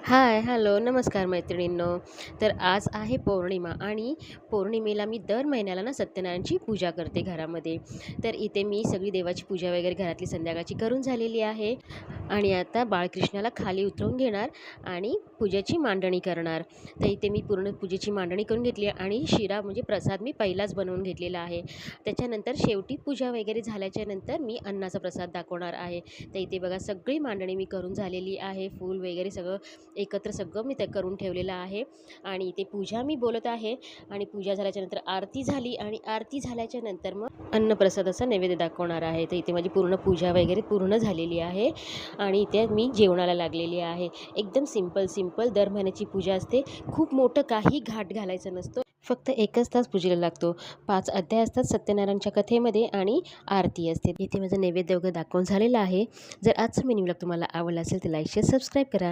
Hello, नमस्कार मैत्रिणींनो. तर आज आहे पौर्णिमा आणि पौर्णिमेला मी दर महिन्याला ना सत्यनारायणची पूजा करते घरामध्ये. तर इथे मी सगळी देवाची पूजा वगैरे घरातली संध्याकाळची करून झालेली आहे आणि आता बाळकृष्णाला खाली उतरवून घेणार आणि पूजेची मांडणी करणार. तर इथे मी पूर्ण पूजेची मांडणी करून घेतली आहे आणि शिरा म्हणजे प्रसाद मी पहिलाच बनवून घेतलेला आहे. त्याच्यानंतर शेवटी पूजा वगैरे झाल्याच्यानंतर मी अन्नाचा प्रसाद दाखवणार आहे. तर इथे बघा सगळी मांडणी मी करून झालेली आहे. फूल वगैरे सगळं एकत्र सगळं मी ते करून ठेवलेलं आहे आणि इथे पूजा मी बोलत आहे आणि पूजा झाल्याच्यानंतर आरती झाली आणि आरती झाल्याच्यानंतर मग अन्नप्रसादाचा नैवेद्य दाखवणार आहे. तर इथे माझी पूर्ण पूजा वगैरे पूर्ण झालेली आहे आणि इथे मी जेवणाला लागलेली आहे. एकदम सिंपल दर महिन्याची पूजा असते. खूप मोठं काही घाट घालायचं नसतं. फक्त 1च तास पूजेला लागतो. 5 अध्याय असतात सत्यनारायणच्या कथेमध्ये आणि आरती असते. इथे माझं नैवेद्य वगैरे दाखवून झालेलं आहे. जर आजचा मिनी व्लॉग तुम्हाला आवडला असेल तर लाईक शेअर सबस्क्राईब करा.